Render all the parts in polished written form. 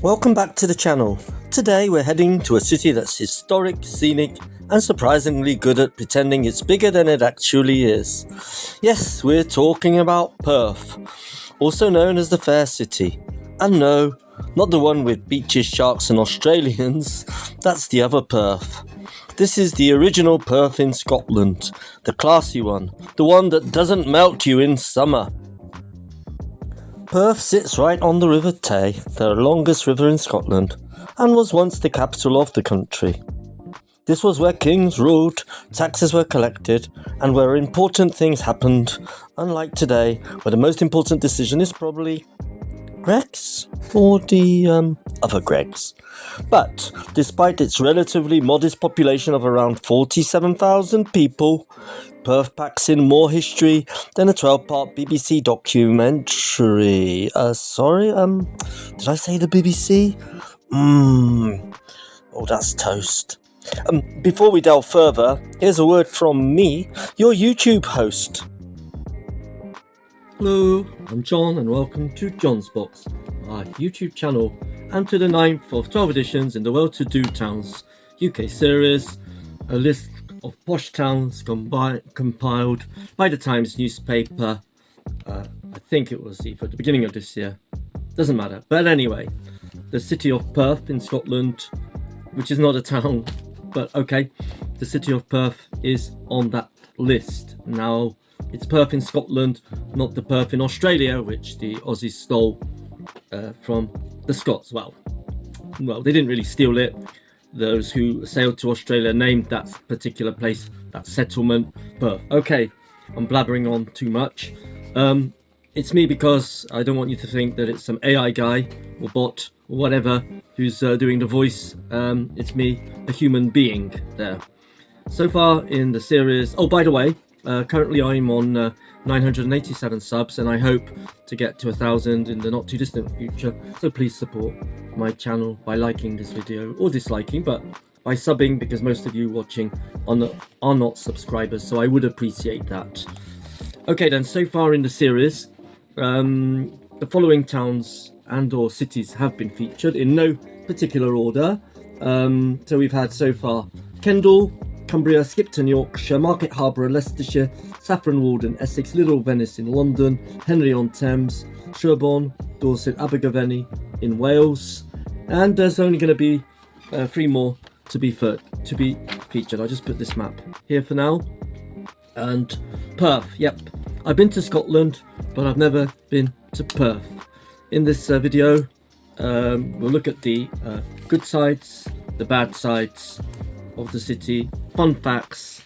Welcome back to the channel. Today we're heading to a city that's historic, scenic and surprisingly good at pretending it's bigger than it actually is. Yes, we're talking about Perth, also known as the Fair City. And no, not the one with beaches, sharks and Australians, that's the other Perth. This is the original Perth in Scotland, the classy one, the one that doesn't melt you in summer. Perth sits right on the River Tay, the longest river in Scotland, and was once the capital of the country. This was where kings ruled, taxes were collected, and where important things happened, unlike today, where the most important decision is probably Greggs or the other Greggs. But despite its relatively modest population of around 47,000 people, Perth packs in more history than a 12-part BBC documentary. Did I say the BBC? Oh, that's toast. Before we delve further, here's a word from me, your YouTube host. Hello, I'm John and welcome to John's Box, our YouTube channel, and to the 9th of 12 editions in the Well-to-Do Towns UK series, a list of posh towns compiled by the Times newspaper. I think it was either at the beginning of this year, doesn't matter. But anyway, the city of Perth in Scotland, which is not a town, but okay, the city of Perth is on that list. Now, it's Perth in Scotland, not the Perth in Australia, which the Aussies stole from the Scots. Well, they didn't really steal it. Those who sailed to Australia named that particular place, that settlement, Perth. Okay, I'm blabbering on too much. It's me because I don't want you to think that it's some AI guy or bot or whatever who's doing the voice. It's me, a human being there. So far in the series, oh, by the way, currently I'm on 987 subs and I hope to get to 1,000 in the not too distant future. So please support my channel by liking this video or disliking, but by subbing, because most of you watching are not subscribers, so I would appreciate that. Okay then, so far in the series, the following towns and or cities have been featured in no particular order. So we've had so far Kendal, Cumbria, Skipton Yorks, Market, Harborough, Leicestershire, Saffron Walden, Essex, Little Venice in London, Henley-on-Thames, Sherbourne, Dorset, Abergavenny in Wales, and there's only going to be 3 more to be featured. I'll just put this map here for now. And Perth, yep, I've been to Scotland, but I've never been to Perth. In this video, we'll look at the good sides, the bad sides of the city, fun facts,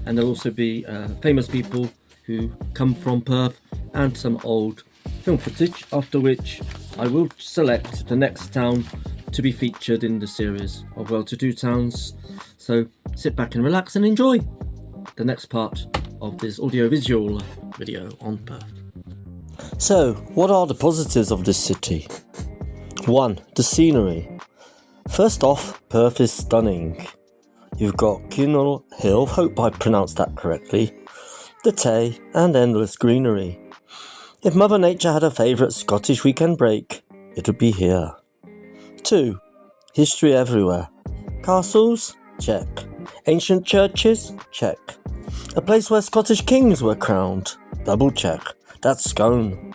and there'll also be famous people who come from Perth and some old film footage, after which I will select the next town to be featured in the series of well-to-do towns. So sit back and relax and enjoy the next part of this audio-visual video on Perth. So, what are the positives of this city? 1. The scenery. First off, Perth is stunning. You've got Kendal Hill, hope I pronounced that correctly, the Tay, and endless greenery. If Mother Nature had a favourite Scottish weekend break, it would be here. 2. History everywhere. Castles? Check. Ancient churches? Check. A place where Scottish kings were crowned? Double check. That's Scone.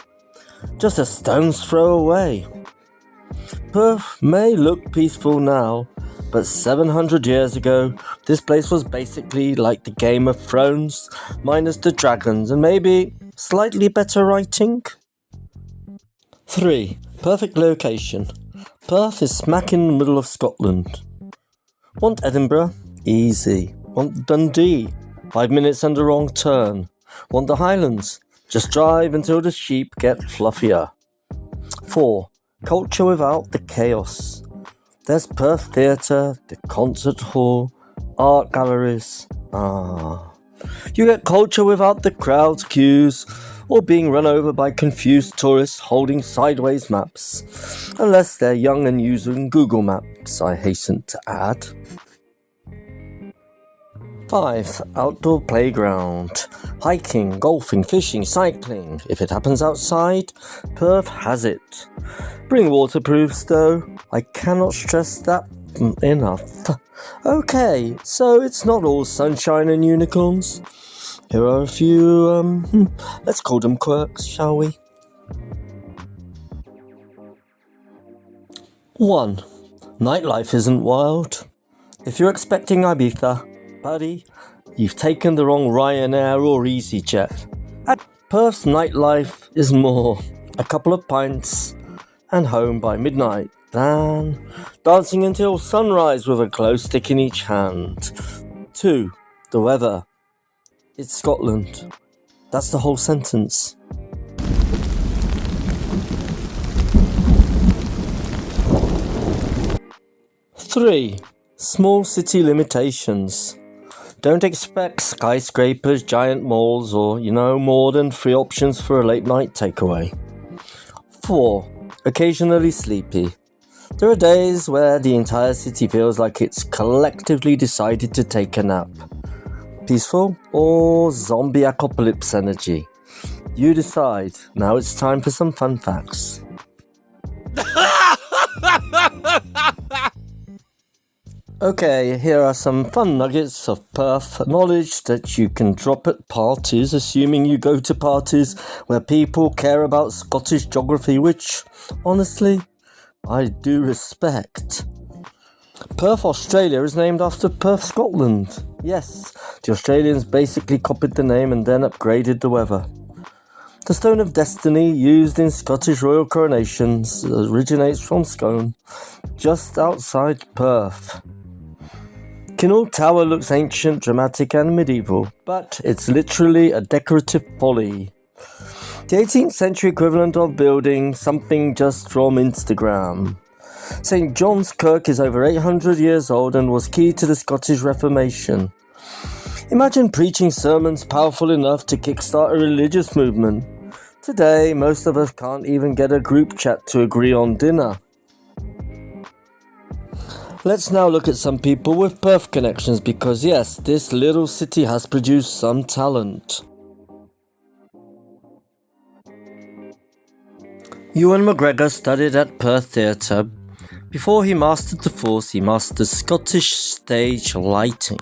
Just a stone's throw away. Perth may look peaceful now, but 700 years ago, this place was basically like the Game of Thrones, minus the dragons and maybe slightly better writing. 3. Perfect location. Perth is smack in the middle of Scotland. Want Edinburgh? Easy. Want Dundee? 5 minutes and a wrong turn. Want the Highlands? Just drive until the sheep get fluffier. 4. Culture without the chaos. There's Perth Theatre, the concert hall, art galleries. You get culture without the crowds, queues, or being run over by confused tourists holding sideways maps. Unless they're young and using Google Maps, I hasten to add. 5. Outdoor playground. Hiking, golfing, fishing, cycling. If it happens outside, Perth has it. Bring waterproofs though, I cannot stress that enough. Okay, so it's not all sunshine and unicorns. Here are a few, let's call them quirks, shall we? 1. Nightlife isn't wild. If you're expecting Ibiza, buddy, you've taken the wrong Ryanair or EasyJet. At Perth's nightlife is more a couple of pints and home by midnight than dancing until sunrise with a glow stick in each hand. 2. The weather. It's Scotland. That's the whole sentence. 3. Small city limitations. Don't expect skyscrapers, giant malls, or, more than 3 options for a late night takeaway. 4. Occasionally sleepy. There are days where the entire city feels like it's collectively decided to take a nap. Peaceful or zombie apocalypse energy? You decide. Now it's time for some fun facts. Okay, here are some fun nuggets of Perth knowledge that you can drop at parties, assuming you go to parties where people care about Scottish geography, which, honestly, I do respect. Perth, Australia is named after Perth, Scotland. Yes, the Australians basically copied the name and then upgraded the weather. The Stone of Destiny, used in Scottish royal coronations, originates from Scone, just outside Perth. Kendal Tower looks ancient, dramatic and medieval, but it's literally a decorative folly. The 18th century equivalent of building something just from Instagram. St. John's Kirk is over 800 years old and was key to the Scottish Reformation. Imagine preaching sermons powerful enough to kickstart a religious movement. Today, most of us can't even get a group chat to agree on dinner. Let's now look at some people with Perth connections because yes, this little city has produced some talent. Ewan McGregor studied at Perth Theatre. Before he mastered the force, he mastered Scottish stage lighting.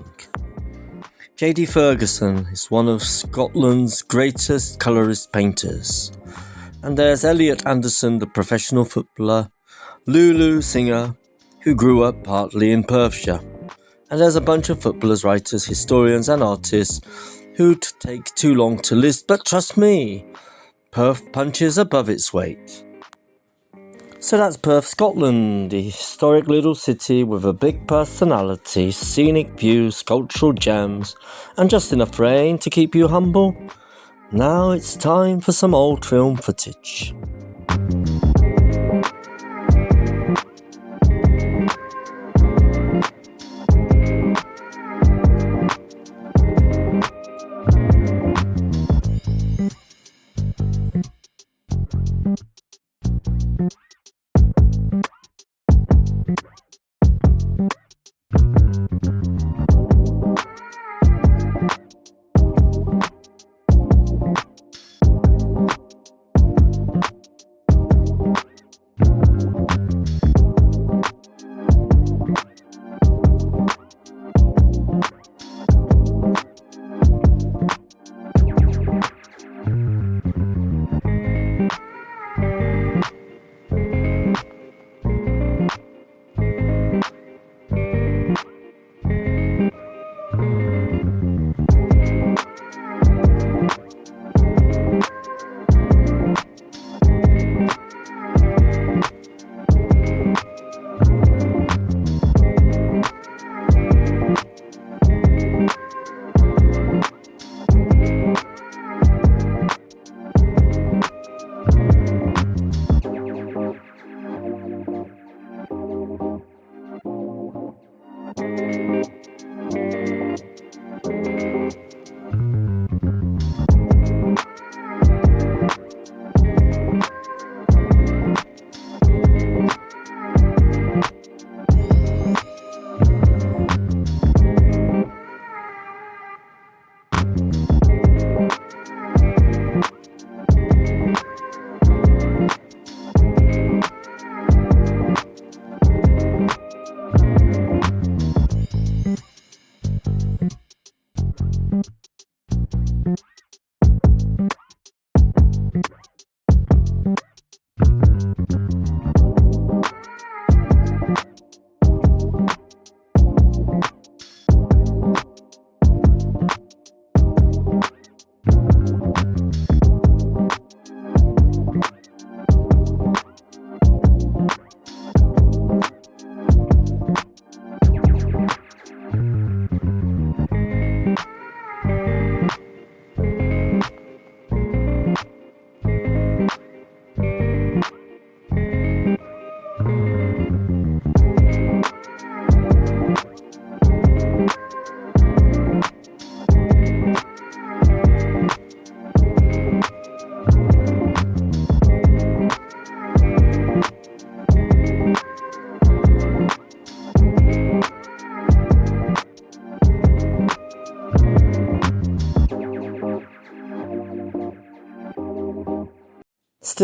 J.D. Ferguson is one of Scotland's greatest colourist painters. And there's Elliot Anderson, the professional footballer, Lulu singer, who grew up partly in Perthshire. And there's a bunch of footballers, writers, historians and artists who'd take too long to list, but trust me, Perth punches above its weight. So that's Perth, Scotland, the historic little city with a big personality, scenic views, cultural gems, and just enough rain to keep you humble. Now it's time for some old film footage.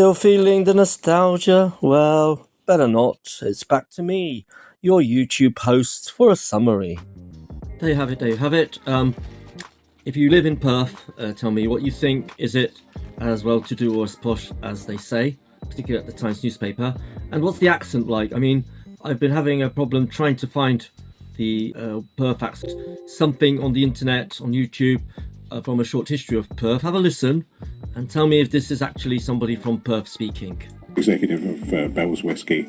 Still feeling the nostalgia? Well, better not. It's back to me, your YouTube host, for a summary. There you have it, there you have it. If you live in Perth, tell me what you think. Is it as well-to-do or as posh as they say, particularly at the Times newspaper? And what's the accent like? I mean, I've been having a problem trying to find the Perth accent. Something on the internet, on YouTube, from A Short History of Perth. Have a listen and tell me if this is actually somebody from Perth speaking. Executive of Bell's Whisky,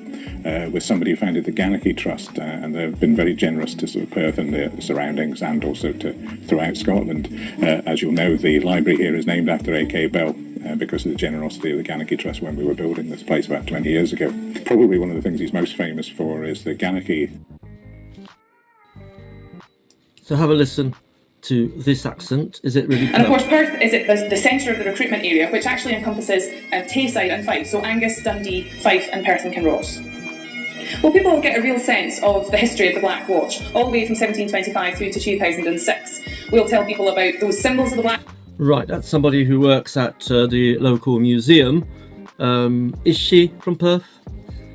was somebody who founded the Ganachie Trust, and they've been very generous to sort of Perth and the surroundings, and also to throughout Scotland. As you'll know, the library here is named after A.K. Bell, because of the generosity of the Ganachie Trust when we were building this place about 20 years ago. Probably one of the things he's most famous for is the Ganachie. So have a listen to this accent. Is it really Perth? And of course Perth is the centre of the recruitment area, which actually encompasses Tayside and Fife, so Angus, Dundee, Fife and Perth and Kinross. Well, people will get a real sense of the history of the Black Watch, all the way from 1725 through to 2006. We'll tell people about those symbols of the Black... Right, that's somebody who works at the local museum. Is she from Perth?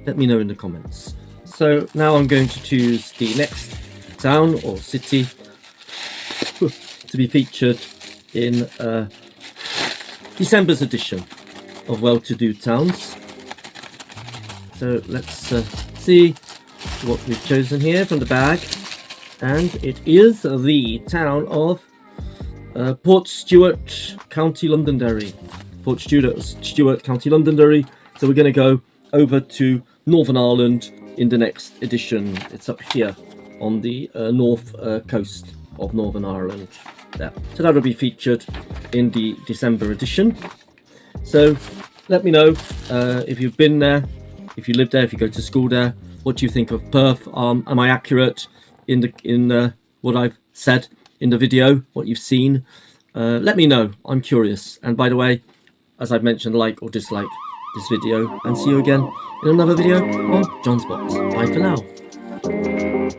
Let me know in the comments. So now I'm going to choose the next town or city to be featured in December's edition of Well-to-Do Towns. So let's see what we've chosen here from the bag, and it is the town of Port Stewart, County Londonderry. Port Stewart, County Londonderry. So we're going to go over to Northern Ireland in the next edition. It's up here on the north coast of Northern Ireland. There. So that'll be featured in the December edition. So let me know if you've been there, if you live there, if you go to school there. What do you think of Perth? Am I accurate in what I've said in the video? What you've seen? Let me know. I'm curious. And by the way, as I've mentioned, like or dislike this video, and see you again in another video on John's Box. Bye for now.